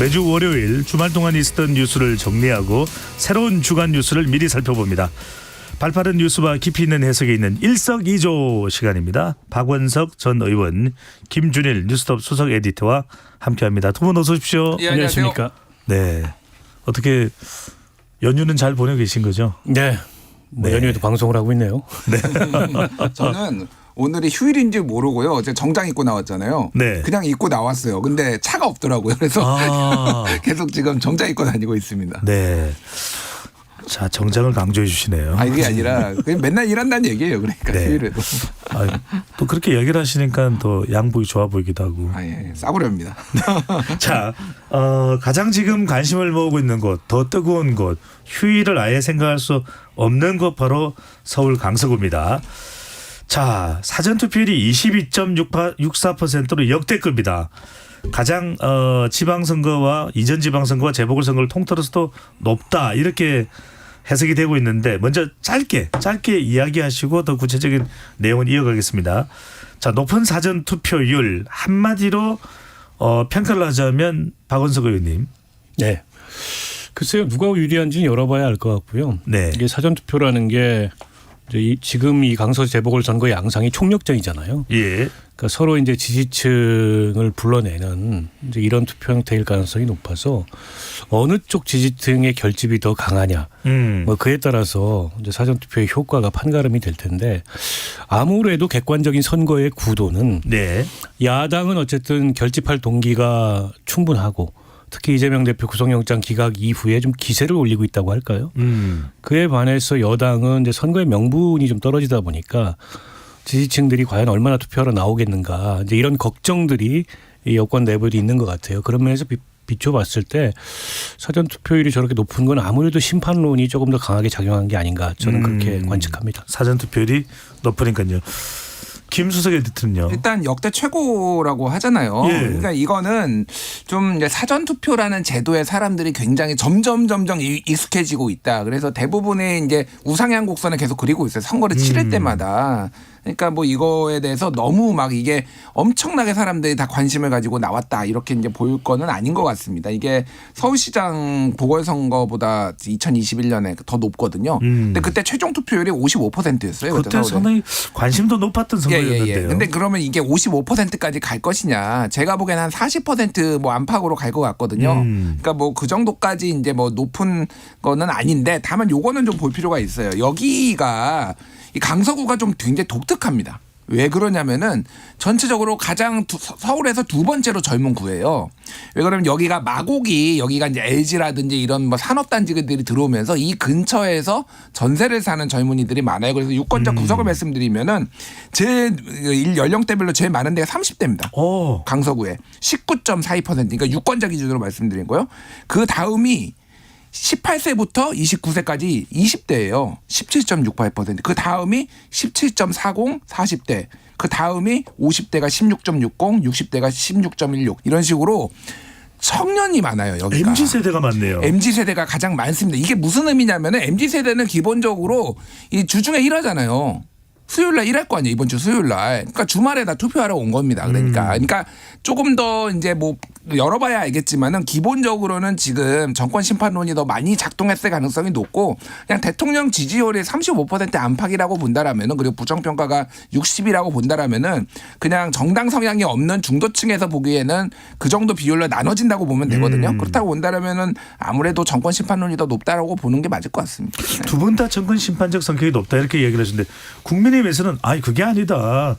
매주 월요일 주말 동안 있었던 뉴스를 정리하고 새로운 주간 뉴스를 미리 살펴봅니다. 발빠른 뉴스와 깊이 있는 해석이 있는 일석이조 시간입니다. 박원석 전 의원, 김준일 뉴스톱 수석 에디터와 함께합니다. 두 분 어서 오십시오. 예, 안녕하십니까. 네, 어떻게 연휴는 잘 보내고 계신 거죠? 네. 네. 연휴에도 방송을 하고 있네요. 저는 오늘이 휴일인지 모르고요. 어제 정장 입고 나왔잖아요. 네. 그냥 입고 나왔어요. 근데 차가 없더라고요. 그래서 계속 지금 정장 입고 다니고 있습니다. 네. 자, 정장을 강조해 주시네요. 이게 아니라 그냥 맨날 일한다는 얘기예요. 그러니까 네. 휴일에도. 또 그렇게 얘기를 하시니까 또 양복이 좋아 보이기도 하고. 예, 싸구려입니다. 자, 가장 지금 관심을 모으고 있는 곳, 더 뜨거운 곳, 휴일을 아예 생각할 수 없는 곳 바로 서울 강서구입니다. 자, 사전투표율이 22.64%로 역대급입니다. 가장 지방선거와 이전 지방선거와 재보궐선거를 통틀어서도 높다 이렇게 해석이 되고 있는데 먼저 짧게 이야기하시고 더 구체적인 내용을 이어가겠습니다. 자, 높은 사전투표율 한마디로 평가를 하자면 박원석 의원님. 네. 글쎄요. 누가 유리한지는 열어봐야 알 것 같고요. 네. 이게 사전투표라는 게 이제 지금 이 강서 재보궐선거 양상이 총력전이잖아요. 예. 그러니까 서로 이제 지지층을 불러내는 이제 이런 투표 형태일 가능성이 높아서 어느 쪽 지지층의 결집이 더 강하냐, 뭐 그에 따라서 이제 사전투표의 효과가 판가름이 될 텐데 아무래도 객관적인 선거의 구도는 네. 야당은 어쨌든 결집할 동기가 충분하고 특히 이재명 대표 구속영장 기각 이후에 좀 기세를 올리고 있다고 할까요? 그에 반해서 여당은 이제 선거의 명분이 좀 떨어지다 보니까 지지층들이 과연 얼마나 투표하러 나오겠는가 이제 이런 걱정들이 이 여권 내부에도 있는 것 같아요. 그런 면에서 비춰봤을 때 사전 투표율이 저렇게 높은 건 아무래도 심판론이 조금 더 강하게 작용한 게 아닌가 저는 그렇게 관측합니다. 사전 투표율이 높으니까요. 김 수석 에디터는요. 일단 역대 최고라고 하잖아요. 예. 그러니까 이거는 좀 이제 사전 투표라는 제도에 사람들이 굉장히 점점 익숙해지고 있다. 그래서 대부분의 이제 우상향 곡선을 계속 그리고 있어요. 선거를 치를 때마다. 그러니까 뭐 이거에 대해서 너무 막 이게 엄청나게 사람들이 다 관심을 가지고 나왔다 이렇게 이제 볼 거는 아닌 것 같습니다. 이게 서울시장 보궐선거보다 2021년에 더 높거든요. 근데 그때 최종 투표율이 55%였어요. 그때 상당히 관심도 높았던 선거였는데요. 근데 그러면 이게 55%까지 갈 것이냐? 제가 보기에는 한 40% 안팎으로 갈 것 같거든요. 그러니까 뭐 그 정도까지 이제 뭐 높은 거는 아닌데 다만 요거는 좀 볼 필요가 있어요. 여기가 이 강서구가 좀 굉장히 독특합니다. 왜 그러냐면은 전체적으로 가장 서울에서 두 번째로 젊은 구예요. 왜 그러면 여기가 여기가 이제 LG라든지 이런 뭐 산업단지들이 들어오면서 이 근처에서 전세를 사는 젊은이들이 많아요. 그래서 유권자 구석을 말씀드리면은 제 연령대별로 제일 많은 데가 30대입니다. 강서구에 19.42%. 그러니까 유권자 기준으로 말씀드린 거요. 그 다음이 18세부터 29세까지 20대예요. 17.68%. 그 다음이 17.40, 40대. 그 다음이 50대가 16.60, 60대가 16.16 이런 식으로 청년이 많아요. 여기가. MZ세대가 많네요. MZ세대가 가장 많습니다. 이게 무슨 의미냐면은 MZ세대는 기본적으로 이 주중에 일하잖아요. 수요일 날 일할 거 아니에요. 이번 주 수요일 날. 그러니까 주말에 다 투표하러 온 겁니다. 그러니까 조금 더 이제 뭐 열어봐야 알겠지만은 기본적으로는 지금 정권 심판론이 더 많이 작동했을 가능성이 높고 그냥 대통령 지지율이 35% 안팎이라고 본다라면은 그리고 부정평가가 60이라고 본다라면은 그냥 정당 성향이 없는 중도층에서 보기에는 그 정도 비율로 나눠진다고 보면 되거든요. 그렇다고 본다라면은 아무래도 정권 심판론이 더 높다라고 보는 게 맞을 것 같습니다. 네. 두 분 다 정권 심판적 성격이 높다 이렇게 얘기를 하시는데 국민의힘에서는 그게 아니다.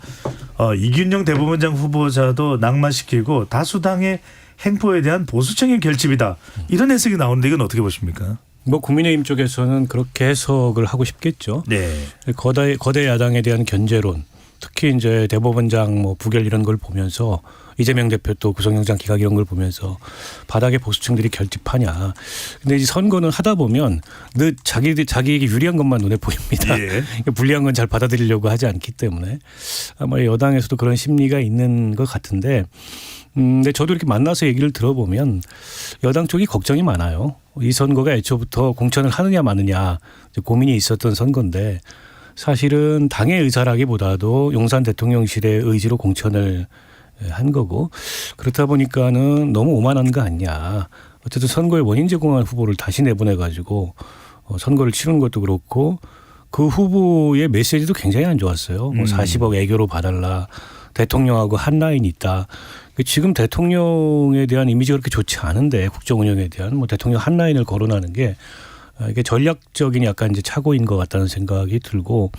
이균영 대법원장 후보자도 낙마시키고 다수당의 행포에 대한 보수층의 결집이다. 이런 해석이 나오는데 이건 어떻게 보십니까? 뭐 국민의힘 쪽에서는 그렇게 해석을 하고 싶겠죠. 네. 거대 야당에 대한 견제론, 특히 이제 대법원장 뭐 부결 이런 걸 보면서 이재명 대표 또 구속영장 기각 이런 걸 보면서 바닥의 보수층들이 결집하냐. 근데 이제 선거는 하다 보면 늘 자기에게 유리한 것만 눈에 보입니다. 예. 불리한 건 잘 받아들이려고 하지 않기 때문에 아마 여당에서도 그런 심리가 있는 것 같은데 근데 저도 이렇게 만나서 얘기를 들어보면 여당 쪽이 걱정이 많아요. 이 선거가 애초부터 공천을 하느냐 마느냐 고민이 있었던 선거인데 사실은 당의 의사라기보다도 용산 대통령실의 의지로 공천을 한 거고 그렇다 보니까는 너무 오만한 거 아니냐. 어쨌든 선거에 원인 제공한 후보를 다시 내보내가지고 선거를 치른 것도 그렇고 그 후보의 메시지도 굉장히 안 좋았어요. 뭐 40억 애교로 봐달라. 대통령하고 한 라인이 있다. 지금 대통령에 대한 이미지가 그렇게 좋지 않은데 국정 운영에 대한 뭐 대통령 한 라인을 거론하는 게 이게 전략적인 약간 이제 착오인 것 같다는 생각이 들고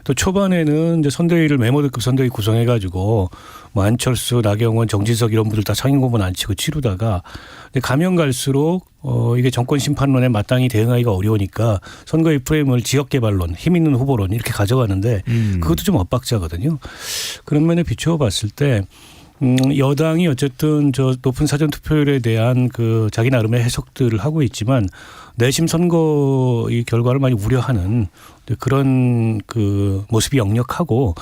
또 초반에는 이제 선대위를 메모드급 선대위 구성해가지고 뭐 안철수, 나경원, 정진석 이런 분들 다 상임고문 안 치고 치르다가 가면 갈수록 이게 정권 심판론에 마땅히 대응하기가 어려우니까 선거의 프레임을 지역개발론, 힘 있는 후보론 이렇게 가져가는데 그것도 좀 엇박자거든요. 그런 면에 비추어 봤을 때 여당이 어쨌든 저 높은 사전 투표율에 대한 그 자기 나름의 해석들을 하고 있지만 내심 선거 이 결과를 많이 우려하는 그런 그 모습이 역력하고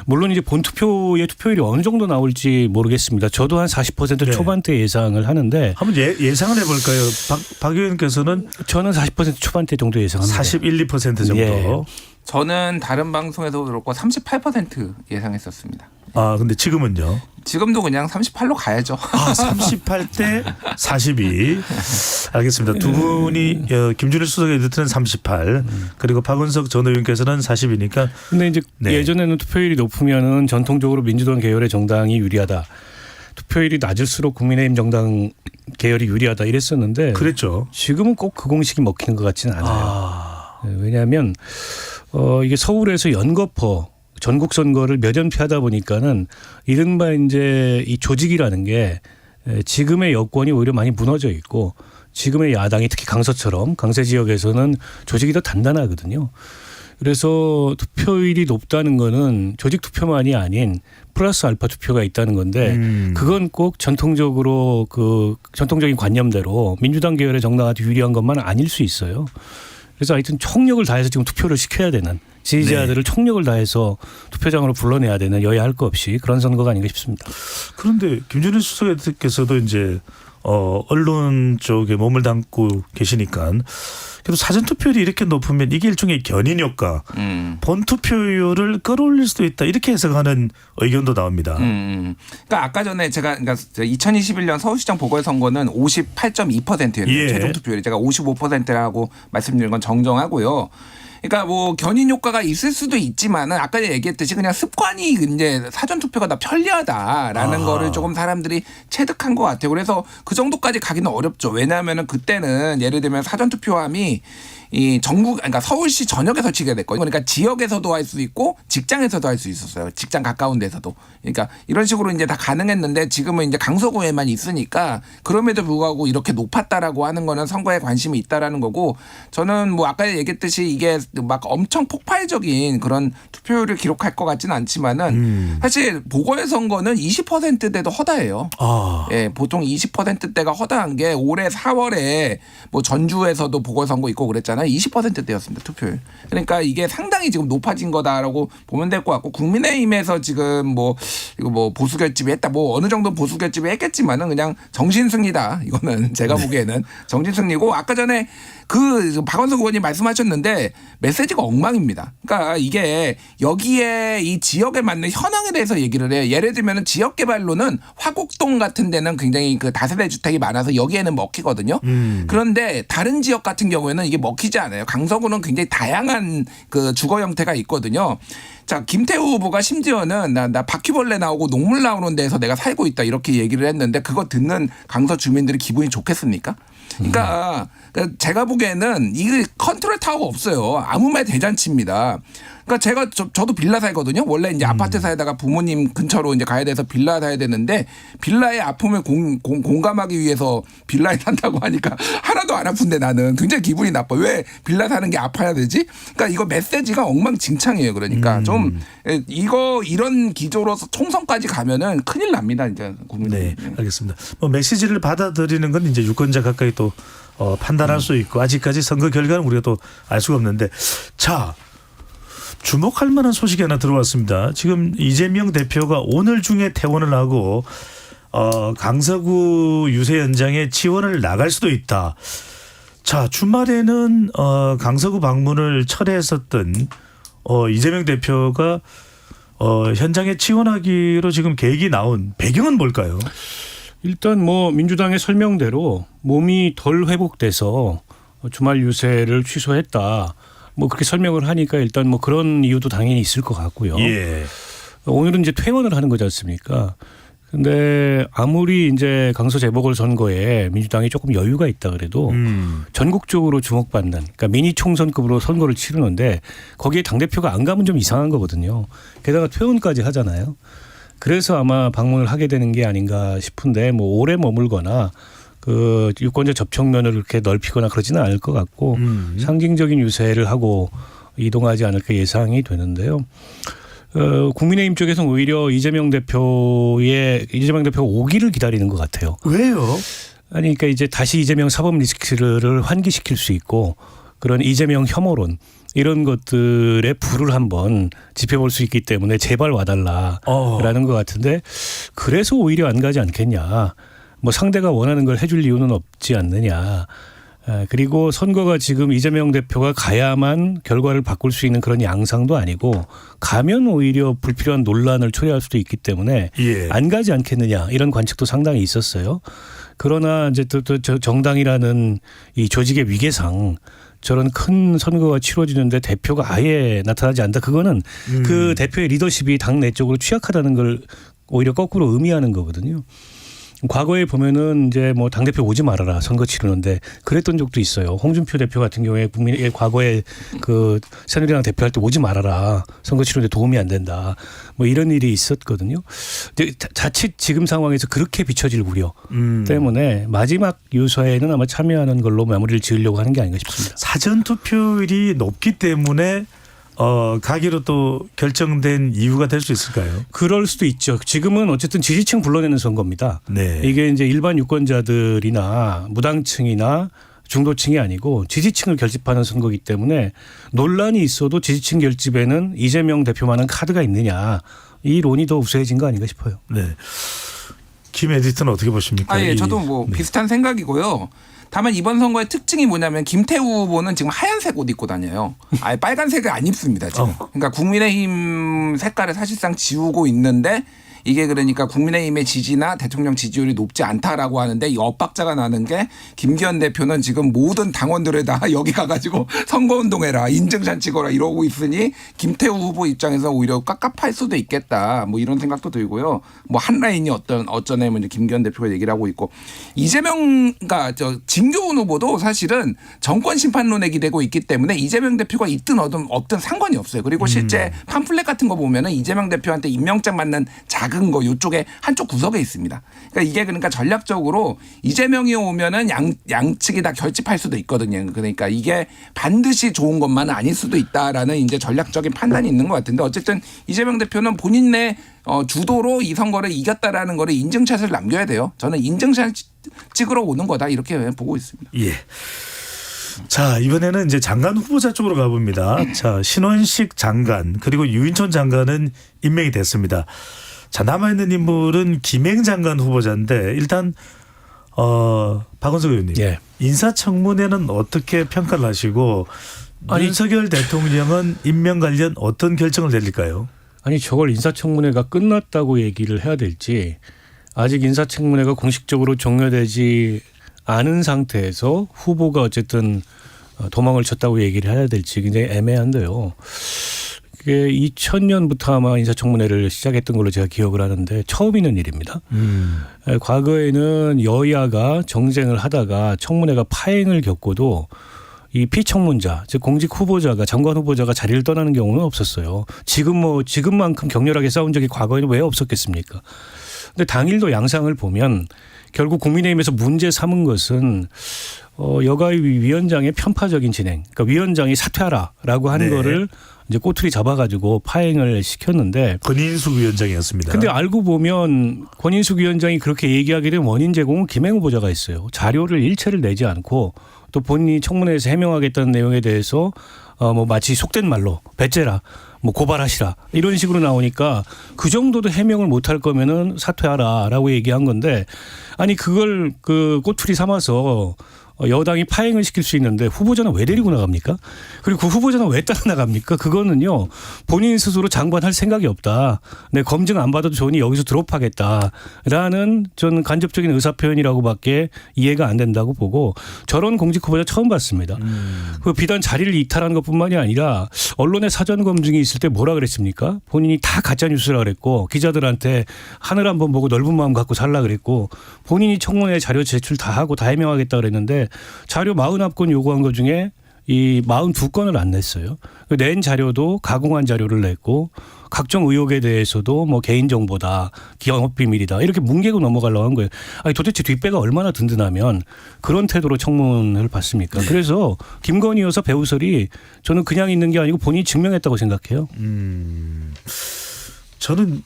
물론 이제 본 투표의 투표율이 어느 정도 나올지 모르겠습니다. 저도 한 40% 초반대 예상을 하는데 한번 예상을 해볼까요? 박 의원께서는 저는 40% 초반대 정도 예상합니다. 41, 2% 정도. 예. 저는 다른 방송에서도 그렇고 38% 예상했었습니다. 아 근데 지금은요? 지금도 그냥 38로 가야죠. 38대 42. 알겠습니다. 두 분이 김준일 수석 에디터는 38 그리고 박은석 전 의원께서는 40이니까. 근데 이제 예전에는 투표율이 높으면은 전통적으로 민주당 계열의 정당이 유리하다. 투표율이 낮을수록 국민의힘 정당 계열이 유리하다 이랬었는데. 그랬죠. 지금은 꼭 그 공식이 먹히는 것 같지는 않아요. 왜냐하면 이게 서울에서 연거푸 전국 선거를 몇 연 피하다 보니까는 이른바 이제 이 조직이라는 게 지금의 여권이 오히려 많이 무너져 있고 지금의 야당이 특히 강서처럼 강세 지역에서는 조직이 더 단단하거든요. 그래서 투표율이 높다는 거는 조직 투표만이 아닌 플러스 알파 투표가 있다는 건데 그건 꼭 전통적으로 그 전통적인 관념대로 민주당 계열의 정당한테 유리한 것만 아닐 수 있어요. 그래서 하여튼 총력을 다해서 지금 투표를 시켜야 되는 지지자들을 총력을 다해서 투표장으로 불러내야 되는 여야 할 거 없이 그런 선거가 아닌가 싶습니다. 그런데 김준일 수석께서도 이제 언론 쪽에 몸을 담고 계시니까 그래도 사전 투표율이 이렇게 높으면 이게 일종의 견인 효과, 본 투표율을 끌어올릴 수도 있다 이렇게 해석하는 의견도 나옵니다. 그러니까 아까 전에 제가 그러니까 2021년 서울시장 보궐선거는 58.2%였는데 최종 투표율이 제가 55%라고 말씀드린 건 정정하고요. 그러니까 뭐 견인 효과가 있을 수도 있지만은 아까 얘기했듯이 그냥 습관이 이제 사전 투표가 다 편리하다라는 거를 조금 사람들이 체득한 것 같아요. 그래서 그 정도까지 가기는 어렵죠. 왜냐하면은 그때는 예를 들면 사전 투표함이 이 전국 그러니까 서울시 전역에 설치가 됐거든요. 그러니까 지역에서도 할 수 있고 직장에서도 할 수 있었어요. 직장 가까운 데서도. 그러니까 이런 식으로 이제 다 가능했는데 지금은 이제 강서구에만 있으니까 그럼에도 불구하고 이렇게 높았다라고 하는 거는 선거에 관심이 있다라는 거고 저는 뭐 아까 얘기했듯이 이게 막 엄청 폭발적인 그런 투표율을 기록할 것 같지는 않지만은 사실 보궐선거는 20%대도 허다해요. 예, 보통 20%대가 허다한 게 올해 4월에 뭐 전주에서도 보궐선거 있고 그랬잖아요. 20%대였습니다. 투표율. 그러니까 이게 상당히 지금 높아진 거다라고 보면 될 것 같고 국민의힘에서 지금 뭐 이거 뭐 보수 결집이 했다. 뭐 어느 정도 보수 결집이 했겠지만은 그냥 정신승리다. 이거는 제가 보기에는 정신승리고 아까 전에 그 박원석 의원님 말씀하셨는데 메시지가 엉망입니다. 그러니까 이게 여기에 이 지역에 맞는 현황에 대해서 얘기를 해요. 예를 들면 지역 개발로는 화곡동 같은 데는 굉장히 그 다세대 주택이 많아서 여기에는 먹히거든요. 그런데 다른 지역 같은 경우에는 이게 먹히지 않아요. 강서구는 굉장히 다양한 그 주거 형태가 있거든요. 자, 김태우 후보가 심지어는 나 바퀴벌레 나오고 녹물 나오는 데서 내가 살고 있다 이렇게 얘기를 했는데 그거 듣는 강서 주민들이 기분이 좋겠습니까? 그러니까 제가 보기에는 이게 컨트롤 타워가 없어요. 아무 말 대잔치입니다. 그러니까 제가 저도 빌라 살거든요. 원래 이제 아파트 살다가 부모님 근처로 이제 가야 돼서 빌라 사야 되는데 빌라의 아픔을 공감하기 위해서 빌라에 산다고 하니까 하나도 안 아픈데 나는 굉장히 기분이 나빠. 왜 빌라 사는 게 아파야 되지? 그러니까 이거 메시지가 엉망진창이에요. 그러니까 좀 이런 기조로서 총선까지 가면은 큰일 납니다. 이제 국민들. 네, 알겠습니다. 뭐 메시지를 받아들이는 건 이제 유권자 가까이 또 판단할 수 있고 아직까지 선거 결과는 우리가 또 알 수가 없는데 자. 주목할 만한 소식이 하나 들어왔습니다. 지금 이재명 대표가 오늘 중에 퇴원을 하고 강서구 유세 현장에 지원을 나갈 수도 있다. 자, 주말에는 강서구 방문을 철회했었던 이재명 대표가 현장에 지원하기로 지금 계획이 나온 배경은 뭘까요? 일단 뭐 민주당의 설명대로 몸이 덜 회복돼서 주말 유세를 취소했다. 뭐 그렇게 설명을 하니까 일단 뭐 그런 이유도 당연히 있을 것 같고요. 예. 오늘은 이제 퇴원을 하는 거지 않습니까? 근데 아무리 이제 강서 재보궐선거에 민주당이 조금 여유가 있다 그래도 전국적으로 주목받는, 그러니까 미니 총선급으로 선거를 치르는데 거기에 당대표가 안 가면 좀 이상한 거거든요. 게다가 퇴원까지 하잖아요. 그래서 아마 방문을 하게 되는 게 아닌가 싶은데 뭐 오래 머물거나 그 유권자 접촉면을 그렇게 넓히거나 그러지는 않을 것 같고 상징적인 유세를 하고 이동하지 않을까 예상이 되는데요. 국민의힘 쪽에서는 오히려 이재명 대표가 오기를 기다리는 것 같아요. 왜요? 아니, 그러니까 이제 다시 이재명 사법 리스크를 환기시킬 수 있고 그런 이재명 혐오론 이런 것들에 불을 한번 지펴볼 수 있기 때문에 제발 와달라라는 것 같은데 그래서 오히려 안 가지 않겠냐. 뭐 상대가 원하는 걸 해줄 이유는 없지 않느냐. 그리고 선거가 지금 이재명 대표가 가야만 결과를 바꿀 수 있는 그런 양상도 아니고 가면 오히려 불필요한 논란을 초래할 수도 있기 때문에 예. 안 가지 않겠느냐 이런 관측도 상당히 있었어요. 그러나 이제 또 정당이라는 이 조직의 위계상 저런 큰 선거가 치러지는데 대표가 아예 나타나지 않다. 그거는 그 대표의 리더십이 당 내적으로 취약하다는 걸 오히려 거꾸로 의미하는 거거든요. 과거에 보면은 이제 뭐 당대표 오지 말아라 선거 치르는데 그랬던 적도 있어요. 홍준표 대표 같은 경우에 국민의 과거에 그 새누리당 대표할 때 오지 말아라 선거 치르는데 도움이 안 된다. 뭐 이런 일이 있었거든요. 근데 자칫 지금 상황에서 그렇게 비춰질 우려 때문에 마지막 유서에는 아마 참여하는 걸로 마무리를 지으려고 하는 게 아닌가 싶습니다. 사전 투표율이 높기 때문에 가기로 또 결정된 이유가 될 수 있을까요? 그럴 수도 있죠. 지금은 어쨌든 지지층 불러내는 선거입니다. 네. 이게 이제 일반 유권자들이나 무당층이나 중도층이 아니고 지지층을 결집하는 선거이기 때문에 논란이 있어도 지지층 결집에는 이재명 대표만한 카드가 있느냐 이 론이 더 우세해진 거 아닌가 싶어요. 네. 김 에디터는 어떻게 보십니까? 예, 저도 뭐 비슷한 생각이고요. 다만 이번 선거의 특징이 뭐냐면 김태우 후보는 지금 하얀색 옷 입고 다녀요. 아예 빨간색을 안 입습니다. 지금. 그러니까 국민의힘 색깔을 사실상 지우고 있는데 이게 그러니까 국민의힘의 지지나 대통령 지지율이 높지 않다라고 하는데 이 엇박자가 나는 게 김기현 대표는 지금 모든 당원들에다 여기 가가지고 선거운동해라 인증샷 찍어라 이러고 있으니 김태우 후보 입장에서 오히려 깝깝할 수도 있겠다 뭐 이런 생각도 들고요. 뭐 한 라인이 어쩌네 뭐 이제 김기현 대표가 얘기를 하고 있고 이재명과 진교훈 후보도 사실은 정권 심판론에 기대고 있기 때문에 이재명 대표가 있든 없든 상관이 없어요. 그리고 실제 팜플렛 같은 거 보면은 이재명 대표한테 임명장 맞는 작은 거 이쪽에 한쪽 구석에 있습니다. 그러니까 이게 그러니까 전략적으로 이재명이 오면은 양측이 다 결집할 수도 있거든요. 그러니까 이게 반드시 좋은 것만은 아닐 수도 있다라는 이제 전략적인 판단이 있는 것 같은데 어쨌든 이재명 대표는 본인의 주도로 이 선거를 이겼다라는 거를 인증샷을 남겨야 돼요. 저는 인증샷 찍으러 오는 거다 이렇게 보고 있습니다. 예. 자, 이번에는 이제 장관 후보자 쪽으로 가봅니다. 자, 신원식 장관 그리고 유인촌 장관은 임명이 됐습니다. 자, 남아있는 인물은 김행 장관 후보자인데 일단 박원석 의원님 예. 인사청문회는 어떻게 평가를 하시고 윤석열 대통령은 임명 관련 어떤 결정을 내릴까요? 아니 저걸 인사청문회가 끝났다고 얘기를 해야 될지 아직 인사청문회가 공식적으로 종료되지 않은 상태에서 후보가 어쨌든 도망을 쳤다고 얘기를 해야 될지 굉장히 애매한데요. 그게 2000년부터 아마 인사청문회를 시작했던 걸로 제가 기억을 하는데 처음 있는 일입니다. 과거에는 여야가 정쟁을 하다가 청문회가 파행을 겪고도 이 피청문자, 즉 공직 후보자가 장관 후보자가 자리를 떠나는 경우는 없었어요. 지금만큼 격렬하게 싸운 적이 과거에는 왜 없었겠습니까? 근데 당일도 양상을 보면 결국 국민의힘에서 문제 삼은 것은 여가위 위원장의 편파적인 진행, 그러니까 위원장이 사퇴하라라고 한 거를 이제 꼬투리 잡아가지고 파행을 시켰는데 권인숙 위원장이었습니다. 근데 알고 보면 권인숙 위원장이 그렇게 얘기하게 된 원인 제공은 김행 후보자가 있어요. 자료를 일체를 내지 않고 또 본인이 청문회에서 해명하겠다는 내용에 대해서 뭐 마치 속된 말로 배째라, 뭐 고발하시라 이런 식으로 나오니까 그 정도도 해명을 못할 거면은 사퇴하라라고 얘기한 건데 아니 그걸 그 꼬투리 삼아서 여당이 파행을 시킬 수 있는데 후보자는 왜 데리고 나갑니까? 그리고 그 후보자는 왜 따라 나갑니까? 그거는요 본인 스스로 장관할 생각이 없다. 내 검증 안 받아도 좋으니 여기서 드롭하겠다라는 저는 간접적인 의사표현이라고밖에 이해가 안 된다고 보고 저런 공직 후보자 처음 봤습니다. 그 비단 자리를 이탈하는 것뿐만이 아니라 언론의 사전 검증이 있을 때 뭐라 그랬습니까? 본인이 다 가짜 뉴스라 그랬고 기자들한테 하늘 한번 보고 넓은 마음 갖고 살라 그랬고 본인이 청문회 자료 제출 다 하고 다 해명하겠다 그랬는데 자료 49건 요구한 것 중에 이 42건을 안 냈어요. 낸 자료도 가공한 자료를 냈고 각종 의혹에 대해서도 뭐 개인정보다 기업비밀이다 이렇게 뭉개고 넘어가려고 한 거예요. 아니 도대체 뒷배가 얼마나 든든하면 그런 태도로 청문을 받습니까? 그래서 김건희 여사 배우설이 저는 그냥 있는 게 아니고 본인이 증명했다고 생각해요. 저는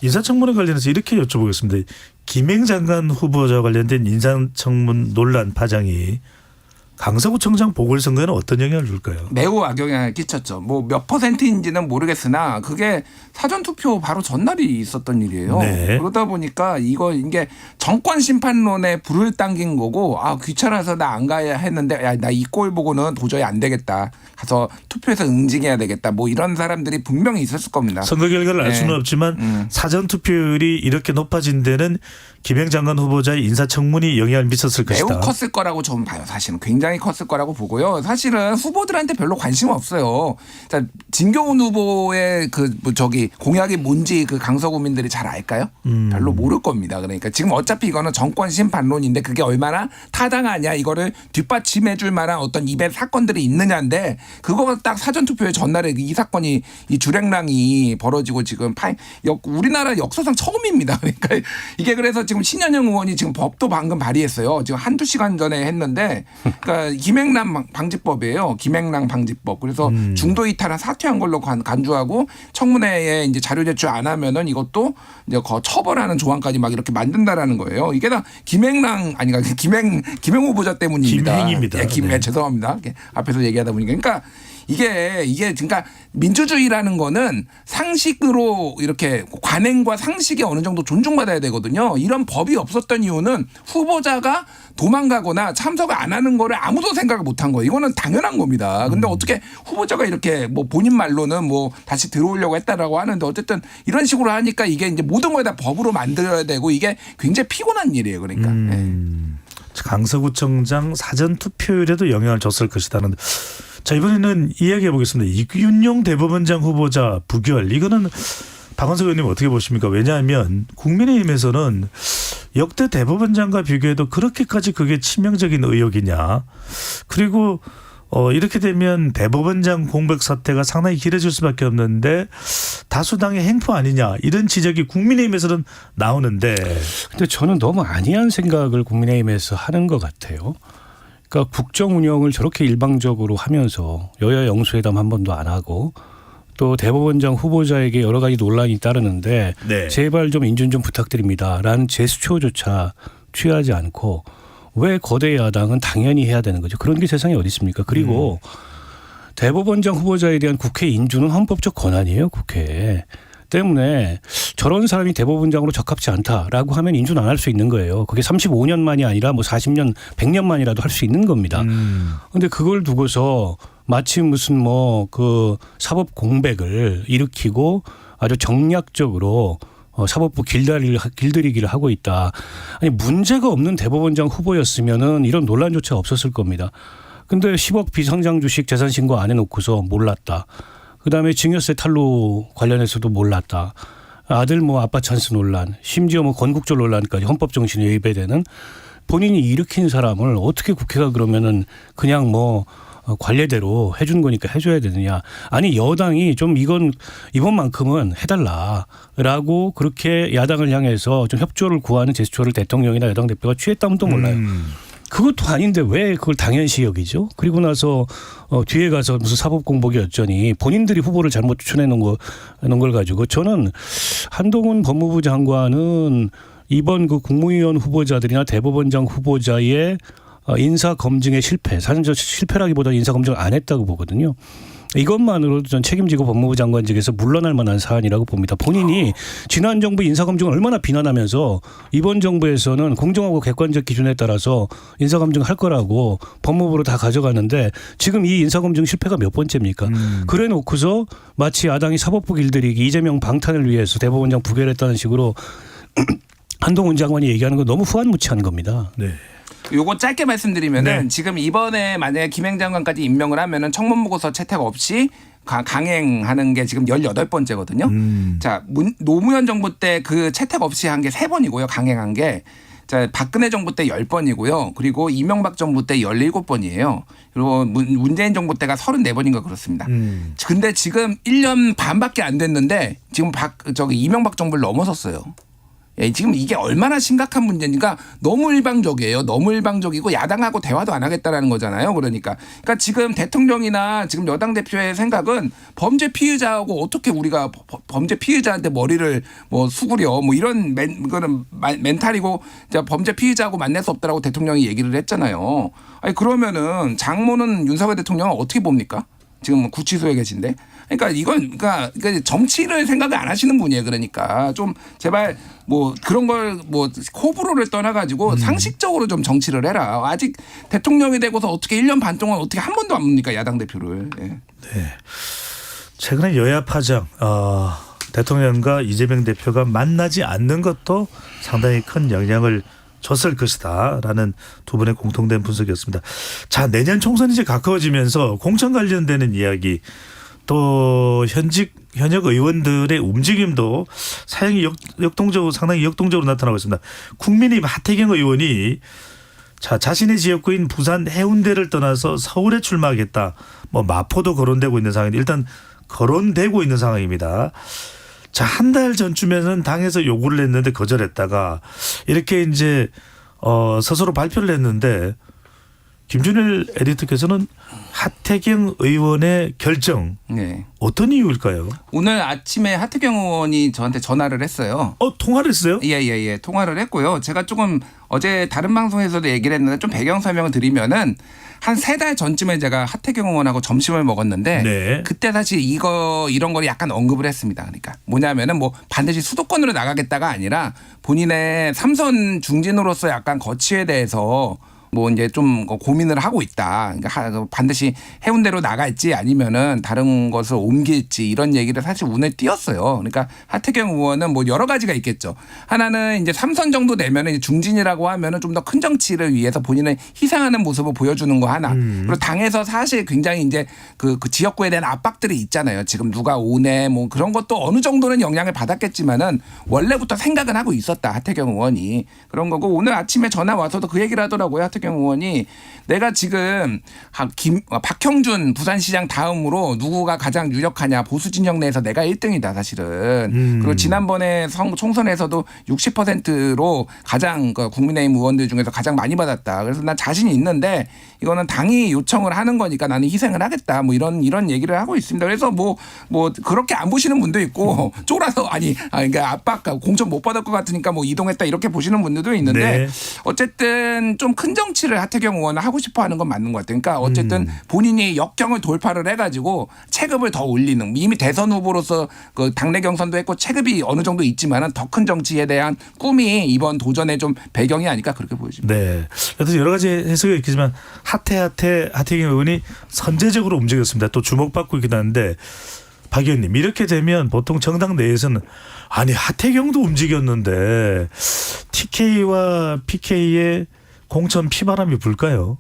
인사청문회 관련해서 이렇게 여쭤보겠습니다. 김행 장관 후보자와 관련된 인사청문 논란 파장이 강서구청장 보궐선거에는 어떤 영향을 줄까요? 매우 악영향을 끼쳤죠. 뭐 몇 %인지는 모르겠으나 그게 사전투표 바로 전날이 있었던 일이에요. 네. 그러다 보니까 이게 정권 심판론에 불을 당긴 거고 귀찮아서 나 안 가야 했는데 나 이 꼴 보고는 도저히 안 되겠다. 가서 투표에서 응징해야 되겠다. 뭐 이런 사람들이 분명히 있었을 겁니다. 선거 결과를 알 수는 없지만 사전투표율이 이렇게 높아진 데는 김행 장관 후보자의 인사청문이 영향을 미쳤을 것이다. 매우 컸을 거라고 저는 봐요. 사실은 굉장히 컸을 거라고 보고요. 사실은 후보들한테 별로 관심 없어요. 자, 진경훈 후보의 공약이 뭔지 그 강서구민들이 잘 알까요? 별로 모를 겁니다. 그러니까 지금 어차피 이거는 정권 심판론인데 그게 얼마나 타당하냐 이거를 뒷받침해 줄 만한 어떤 입에 사건들이 있느냐인데 그거가 딱 사전투표의 전날에 이 사건이 이 주랭랑이 벌어지고 지금 우리나라 역사상 처음입니다. 그러니까 이게 그래서 지금 신현영 의원이 지금 법도 방금 발의했어요. 지금 한두 시간 전에 했는데 그러니까 김행랑 방지법이에요. 김행랑 방지법. 그래서 중도 이탈한 사퇴한 걸로 간주하고 청문회에 이제 자료 제출 안 하면은 이것도 이제 처벌하는 조항까지 막 이렇게 만든다라는 거예요. 이게 다 김행 후보자 때문입니다. 김행입니다. 네. 죄송합니다. 앞에서 얘기하다 보니까 그러니까 이게 그러니까 민주주의라는 거는 상식으로 이렇게 관행과 상식이 어느 정도 존중받아야 되거든요. 이런 법이 없었던 이유는 후보자가 도망가거나 참석을 안 하는 거를 아무도 생각을 못 한 거예요. 이거는 당연한 겁니다. 근데 어떻게 후보자가 이렇게 뭐 본인 말로는 뭐 다시 들어오려고 했다라고 하는데 어쨌든 이런 식으로 하니까 이게 이제 모든 걸 다 법으로 만들어야 되고 이게 굉장히 피곤한 일이에요. 그러니까. 강서구청장 사전투표율에도 영향을 줬을 것이다는. 자, 이번에는 이야기해 보겠습니다. 이균용 대법원장 후보자 부결. 이거는 박원석 의원님 어떻게 보십니까? 왜냐하면 국민의힘에서는 역대 대법원장과 비교해도 그렇게까지 그게 치명적인 의혹이냐. 그리고 이렇게 되면 대법원장 공백 사태가 상당히 길어질 수밖에 없는데 다수당의 행포 아니냐 이런 지적이 국민의힘에서는 나오는데. 근데 저는 너무 안이한 생각을 국민의힘에서 하는 것 같아요. 그러니까 국정 운영을 저렇게 일방적으로 하면서 여야 영수회담 한 번도 안 하고 또 대법원장 후보자에게 여러 가지 논란이 따르는데 네. 제발 좀 인준 좀 부탁드립니다라는 제스처조차 취하지 않고 왜 거대 야당은 당연히 해야 되는 거죠. 그런 게 세상에 어디 있습니까? 그리고 대법원장 후보자에 대한 국회 인준은 헌법적 권한이에요. 국회에. 때문에 저런 사람이 대법원장으로 적합지 않다라고 하면 인준 안 할 수 있는 거예요. 그게 35년 만이 아니라 뭐 40년, 100년 만이라도 할 수 있는 겁니다. 그런데 그걸 두고서 마치 무슨 뭐 그 사법 공백을 일으키고 아주 정략적으로 사법부 길들이기를 하고 있다. 아니 문제가 없는 대법원장 후보였으면은 이런 논란조차 없었을 겁니다. 근데 10억 비상장 주식 재산 신고 안 해놓고서 몰랐다. 그다음에 증여세 탈루 관련해서도 몰랐다. 아들 뭐 아빠 찬스 논란, 심지어 뭐 건국절 논란까지 헌법 정신에 위배되는 본인이 일으킨 사람을 어떻게 국회가 그러면은 그냥 뭐 관례대로 해준 거니까 해줘야 되느냐. 아니 여당이 좀 이번만큼은 해달라라고 그렇게 야당을 향해서 좀 협조를 구하는 제스처를 대통령이나 여당 대표가 취했다면 또 몰라요. 그것도 아닌데 왜 그걸 당연시 여기죠? 그리고 나서 뒤에 가서 무슨 사법공복이 어쩌니 본인들이 후보를 잘못 추천해 놓은 걸 가지고 저는 한동훈 법무부 장관은 이번 그 국무위원 후보자들이나 대법원장 후보자의 인사 검증의 실패, 사실 실패라기보다 인사 검증을 안 했다고 보거든요. 이것만으로도 전 책임지고 법무부 장관직에서 물러날 만한 사안이라고 봅니다. 본인이 지난 정부 인사검증을 얼마나 비난하면서 이번 정부에서는 공정하고 객관적 기준에 따라서 인사검증을 할 거라고 법무부로 다 가져가는데 지금 이 인사검증 실패가 몇 번째입니까? 그래 놓고서 마치 야당이 사법부 길들이기 이재명 방탄을 위해서 대법원장 부결했다는 식으로 한동훈 장관이 얘기하는 거 너무 후한무치한 겁니다. 네. 요거 짧게 말씀드리면은 네. 지금 이번에 만약에 김행 장관까지 임명을 하면은 청문보고서 채택 없이 강행하는 게 지금 18번째거든요. 자, 노무현 정부 때 그 채택 없이 한 게 3번이고요. 강행한 게. 자, 박근혜 정부 때 10번이고요. 그리고 이명박 정부 때 17번이에요. 그리고 문재인 정부 때가 34번인가 그렇습니다. 근데 지금 1년 반밖에 안 됐는데 지금 이명박 정부를 넘어섰어요. 예, 지금 이게 얼마나 심각한 문제니까 너무 일방적이에요. 너무 일방적이고 야당하고 대화도 안 하겠다라는 거잖아요. 그러니까 지금 대통령이나 지금 여당 대표의 생각은 범죄 피의자하고 어떻게 우리가 범죄 피의자한테 머리를 뭐 수구려 뭐 이런 그런 멘탈이고 범죄 피의자하고 만날 수 없다라고 대통령이 얘기를 했잖아요. 아니 그러면은 장모는 윤석열 대통령은 어떻게 봅니까? 지금 구치소에 계신데. 그러니까 이건 그러니까 정치를 생각을 안 하시는 분이에요. 그러니까 좀 제발 뭐 그런 걸 뭐 호불호를 떠나가지고 상식적으로 좀 정치를 해라. 아직 대통령이 되고서 어떻게 1년 반 동안 어떻게 한 번도 안 봅니까 야당 대표를. 예. 네. 최근에 여야 파장 대통령과 이재명 대표가 만나지 않는 것도 상당히 큰 영향을 줬을 것이다라는 두 분의 공통된 분석이었습니다. 자, 내년 총선이 이제 가까워지면서 공천 관련되는 이야기 또 현역 의원들의 움직임도 상당히 역동적으로 나타나고 있습니다. 국민의힘 하태경 의원이 자신의 지역구인 부산 해운대를 떠나서 서울에 출마하겠다. 뭐 마포도 거론되고 있는 상황인데 일단 거론되고 있는 상황입니다. 자, 한 달 전쯤에는 당에서 요구를 했는데 거절했다가 이렇게 이제 스스로 발표를 했는데 김준일 에디터께서는 하태경 의원의 결정 네. 어떤 이유일까요? 오늘 아침에 하태경 의원이 저한테 전화를 했어요. 통화를 했어요? 예. 통화를 했고요. 제가 조금 어제 다른 방송에서도 얘기를 했는데 좀 배경 설명을 드리면은 한 3달 전쯤에 제가 하태경 의원하고 점심을 먹었는데 네. 그때 사실 이런 걸 약간 언급을 했습니다. 그러니까 뭐냐면은 뭐 반드시 수도권으로 나가겠다가 아니라 본인의 삼선 중진으로서 약간 거취에 대해서 뭐 이제 좀 고민을 하고 있다. 그러니까 반드시 해운대로 나갈지 아니면은 다른 것을 옮길지 이런 얘기를 사실 눈에 띄었어요. 그러니까 하태경 의원은 뭐 여러 가지가 있겠죠. 하나는 이제 3선 정도 되면은 중진이라고 하면은 좀 더 큰 정치를 위해서 본인을 희생하는 모습을 보여주는 거 하나. 그리고 당에서 사실 굉장히 이제 그 지역구에 대한 압박들이 있잖아요. 지금 누가 오네 뭐 그런 것도 어느 정도는 영향을 받았겠지만은 원래부터 생각은 하고 있었다. 하태경 의원이 그런 거고 오늘 아침에 전화 와서도 그 얘기를 하더라고요. 하태경 의원이 내가 지금 박형준 부산시장 다음으로 누구가 가장 유력하냐 보수 진영 내에서 내가 1등이다 사실은. 그리고 지난번에 총선에서도 60%로 가장 국민의힘 의원들 중에서 가장 많이 받았다. 그래서 난 자신이 있는데 이거는 당이 요청을 하는 거니까 나는 희생을 하겠다. 뭐 이런 얘기를 하고 있습니다. 그래서 뭐 그렇게 안 보시는 분도 있고 쫄아서 그러니까 압박 공천 못 받을 것 같으니까 뭐 이동했다 이렇게 보시는 분들도 있는데 네. 어쨌든 좀 큰 정치를 하태경 의원은 하고 싶어 하는 건 맞는 것 같아요. 그러니까 어쨌든 본인이 역경을 돌파를 해가지고 체급을 더 올리는 이미 대선 후보로서 그 당내 경선도 했고 체급이 어느 정도 있지만은 더 큰 정치에 대한 꿈이 이번 도전의 좀 배경이 아닐까 그렇게 보여집니다. 네. 그래서 여러 가지 해석이 있겠지만 하태경 의원이 선제적으로 움직였습니다. 또 주목받고 있긴 한데 박 의원님 이렇게 되면 보통 정당 내에서는 아니 하태경도 움직였는데 TK와 PK의 공천 피바람이 불까요?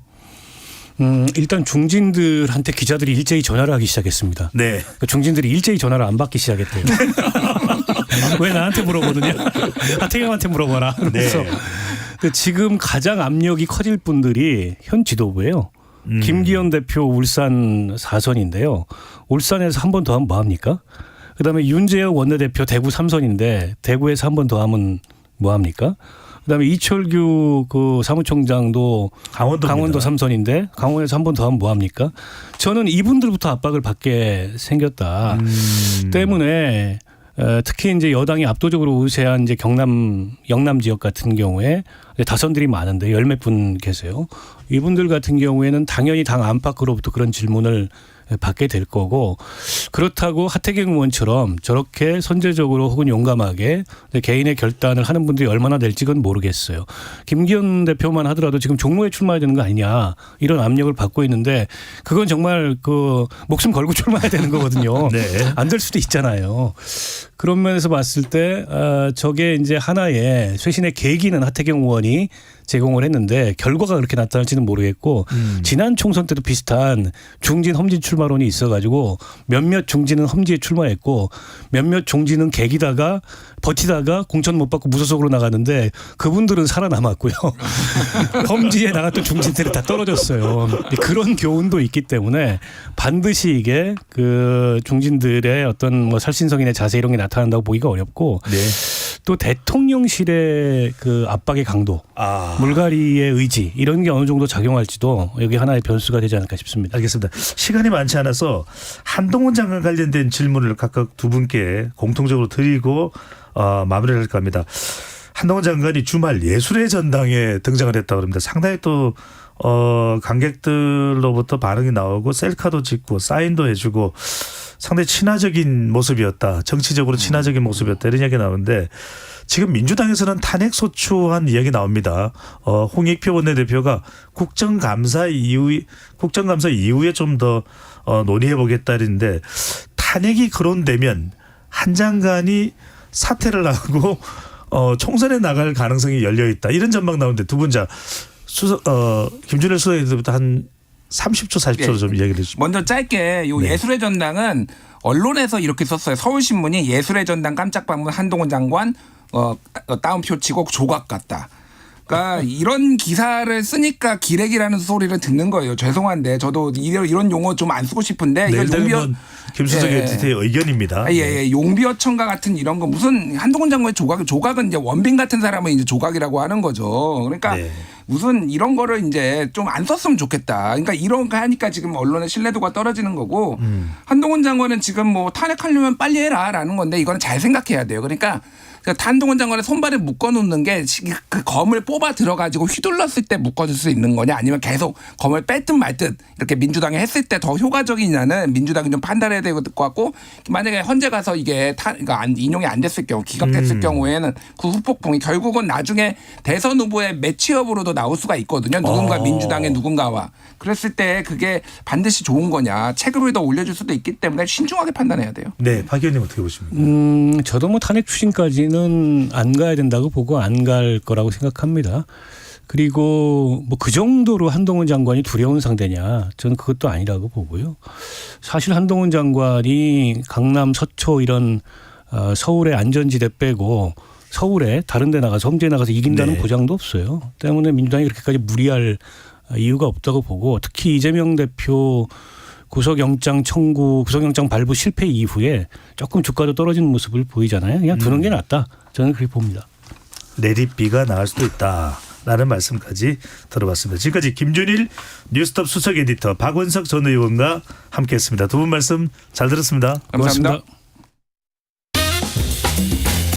일단 중진들한테 기자들이 일제히 전화를 하기 시작했습니다. 네. 그 중진들이 일제히 전화를 안 받기 시작했대요. 왜 나한테 물어보느냐? 하태경한테 물어봐라. 그래서 그 지금 가장 압력이 커질 분들이 현 지도부예요. 김기현 대표 울산 4선인데요. 울산에서 한 번 더 하면 뭐합니까? 그다음에 윤재혁 원내대표 대구 3선인데 대구에서 한 번 더 하면 뭐합니까? 그다음에 이철규 그 사무총장도 강원도 3선인데 강원에서 한 번 더 하면 뭐합니까? 저는 이분들부터 압박을 받게 생겼다. 때문에 특히 이제 여당이 압도적으로 우세한 이제 영남 지역 같은 경우에 다선들이 많은데 열 몇 분 계세요. 이분들 같은 경우에는 당연히 당 안팎으로부터 그런 질문을 받게 될 거고 그렇다고 하태경 의원처럼 저렇게 선제적으로 혹은 용감하게 개인의 결단을 하는 분들이 얼마나 될지는 모르겠어요. 김기현 대표만 하더라도 지금 종로에 출마해야 되는 거 아니냐 이런 압력을 받고 있는데 그건 정말 그 목숨 걸고 출마해야 되는 거거든요. 네. 안 될 수도 있잖아요. 그런 면에서 봤을 때 저게 이제 하나의 쇄신의 계기는 하태경 의원이 제공을 했는데 결과가 그렇게 나타날지는 모르겠고 지난 총선 때도 비슷한 중진 험진 출마론이 있어가지고 몇몇 중진은 험지에 출마했고 몇몇 중진은 개기다가 버티다가 공천 못 받고 무소속으로 나갔는데 그분들은 살아남았고요. 험지에 나갔던 중진들은 다 떨어졌어요. 그런 교훈도 있기 때문에 반드시 이게 그 중진들의 어떤 뭐 살신성인의 자세 이런 게 나타난다고 보기가 어렵고 네. 또 대통령실의 그 압박의 강도, 물갈이의 의지 이런 게 어느 정도 작용할지도 여기 하나의 변수가 되지 않을까 싶습니다. 알겠습니다. 시간이 많지 않아서 한동훈 장관 관련된 질문을 각각 두 분께 공통적으로 드리고 마무리를 할까 합니다. 한동훈 장관이 주말 예술의 전당에 등장을 했다고 합니다. 상당히 또 관객들로부터 반응이 나오고 셀카도 찍고 사인도 해주고 상당히 친화적인 모습이었다. 정치적으로 친화적인 모습이었다. 이런 이야기가 나오는데 지금 민주당에서는 탄핵소추한 이야기 나옵니다. 홍익표 원내대표가 국정감사 이후에 좀 더 논의해보겠다 이랬는데 탄핵이 거론되면 한 장관이 사퇴를 하고 총선에 나갈 가능성이 열려있다. 이런 전망 나오는데 두 분 자 김준일 수석에서부터 한 30초 40초로 네. 좀 이야기를 해주시죠. 먼저 짧게 요 네. 예술의 전당은 언론에서 이렇게 썼어요. 서울신문이 예술의 전당 깜짝 방문 한동훈 장관 따옴표 치고 조각 같다. 그러니까 이런 기사를 쓰니까 기레기라는 소리를 듣는 거예요. 죄송한데 저도 이런 용어 좀 안 쓰고 싶은데 내일 이건 되면 김수석 에디터의 의견입니다. 예. 용비어천가 같은 이런 거 무슨 한동훈 장관의 조각은 이제 원빈 같은 사람은 이제 조각이라고 하는 거죠. 그러니까 네. 무슨 이런 거를 이제 좀 안 썼으면 좋겠다. 그러니까 이런 거 하니까 지금 언론의 신뢰도가 떨어지는 거고 한동훈 장관은 지금 뭐 탄핵하려면 빨리 해라라는 건데 이거는 잘 생각해야 돼요. 그러니까 한동훈 장관의 손발을 묶어놓는 게 그 검을 뽑아 들어가지고 휘둘렀을 때 묶어줄 수 있는 거냐 아니면 계속 검을 뺐든 말든 이렇게 민주당이 했을 때 더 효과적이냐는 민주당이 좀 판단해야 될 것 같고 만약에 헌재 가서 이게 그러니까 인용이 안 됐을 경우 기각됐을 경우에는 그 후폭풍이 결국은 나중에 대선 후보의 매치업으로도 나올 수가 있거든요. 누군가 민주당의 누군가와. 그랬을 때 그게 반드시 좋은 거냐 체급을 더 올려줄 수도 있기 때문에 신중하게 판단해야 돼요. 네, 박 의원님 어떻게 보십니까? 저도 뭐 탄핵 추진까지는 안 가야 된다고 보고 안 갈 거라고 생각합니다. 그리고 뭐 그 정도로 한동훈 장관이 두려운 상대냐 저는 그것도 아니라고 보고요. 사실 한동훈 장관이 강남 서초 이런 서울의 안전지대 빼고 서울에 다른 데 나가서 험지에 나가서 이긴다는 네. 보장도 없어요. 때문에 민주당이 그렇게까지 무리할 이유가 없다고 보고 특히 이재명 대표 구속영장 발부 실패 이후에 조금 주가도 떨어지는 모습을 보이잖아요. 그냥 두는 게 낫다. 저는 그렇게 봅니다. 내리비가 나을 수도 있다라는 말씀까지 들어봤습니다. 지금까지 김준일 뉴스톱 수석 에디터 박원석 전 의원과 함께했습니다. 두 분 말씀 잘 들었습니다. 감사합니다. 고맙습니다.